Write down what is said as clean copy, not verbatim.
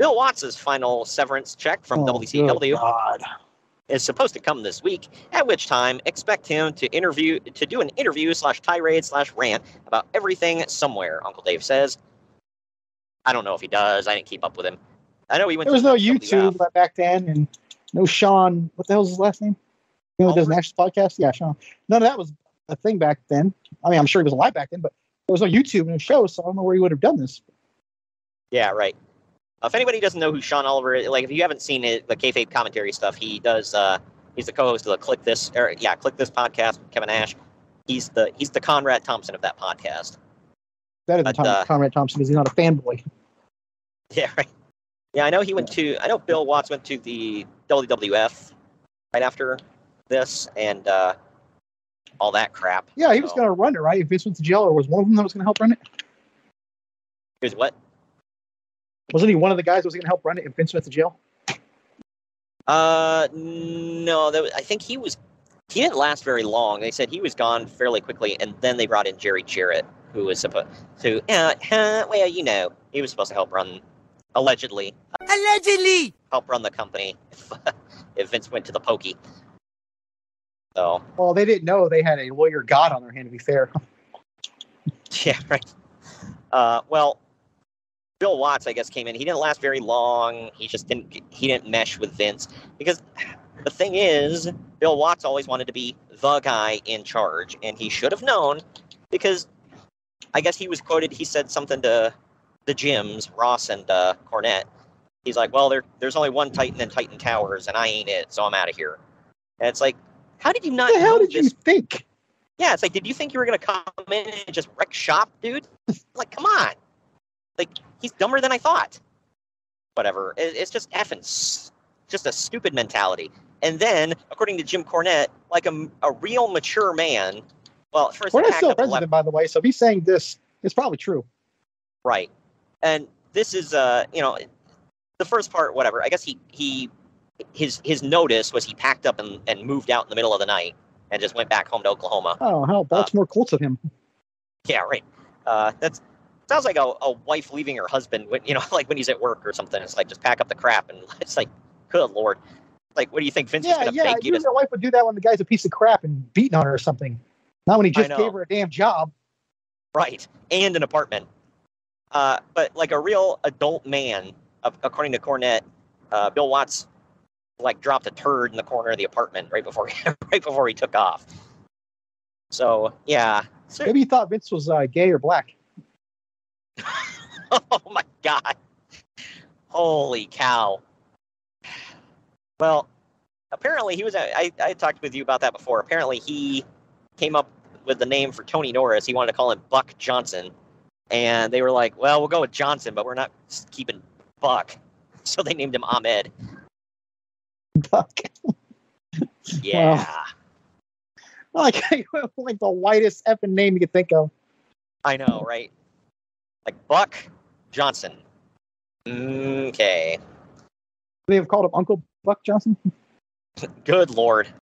Bill Watts' final severance check from WCW is supposed to come this week, at which time expect him to do an interview / tirade / rant about everything somewhere, Uncle Dave says. I don't know if he does. I didn't keep up with him. I know he went. There was no YouTube back then, and no Sean. What the hell's his last name? You know, who does National Podcast? Yeah, Sean. None of that was a thing back then. I mean, I'm sure he was alive back then, but there was no YouTube and no show, so I don't know where he would have done this. Yeah, right. If anybody doesn't know who Sean Oliver is, like if you haven't seen it, the kayfabe commentary stuff, he does. He's the co-host of the Click This podcast with Kevin Nash. He's the Conrad Thompson of that podcast. Better than Conrad Thompson because he's not a fanboy. Yeah, right. Yeah, I know Bill Watts went to the WWF right after this and all that crap. Yeah, he was going to run it, right? If Vince went to jail, or was one of them that was going to help run it? He was what? Wasn't he one of the guys that was going to help run it if Vince went to jail? No, I think he didn't last very long. They said he was gone fairly quickly, and then they brought in Jerry Jarrett, who was supposed to, well, you know, he was supposed to help run, allegedly help run the company if Vince went to the pokey. So. Well, they didn't know they had a lawyer god on their hand, to be fair. Yeah, right. Well, Bill Watts, I guess, came in. He didn't last very long. He didn't mesh with Vince because the thing is, Bill Watts always wanted to be the guy in charge, and he should have known because I guess he was quoted. He said something to the Jims, Ross and Cornette. He's like, "Well, there's only one Titan in Titan Towers, and I ain't it, so I'm out of here." And it's like, how did you not? What the hell did you think? Yeah, it's like, did you think you were gonna come in and just wreck shop, dude? Like, come on. Like, he's dumber than I thought. Whatever. It's just just a stupid mentality. And then, according to Jim Cornette, like a real mature man. Well, first Cornette's still president, by the way, so if he's saying this, it's probably true. Right. And this is, the first part, whatever. I guess his notice was he packed up and moved out in the middle of the night and just went back home to Oklahoma. Oh, hell, Baltimore Colts of him. Yeah, right. That's sounds like a wife leaving her husband when, like when he's at work or something. It's like, just pack up the crap. And it's like, good Lord. Like, what do you think Vince is going to beg you to... your wife would do that when the guy's a piece of crap and beating on her or something. Not when he just gave her a damn job. Right. And an apartment. But like a real adult man, according to Cornette, Bill Watts like dropped a turd in the corner of the apartment right before he took off. So, yeah. Maybe he thought Vince was gay or black. Oh my God. Holy cow. Well, apparently he was, I talked with you about that before. Apparently he came up with the name for Tony Norris. He wanted to call him Buck Johnson. And they were like, well, we'll go with Johnson, but we're not keeping Buck. So they named him Ahmed. Buck. Yeah. Well, like the whitest effing name you could think of. I know, right? Like Buck Johnson. Okay. They have called him Uncle Buck Johnson? Good Lord.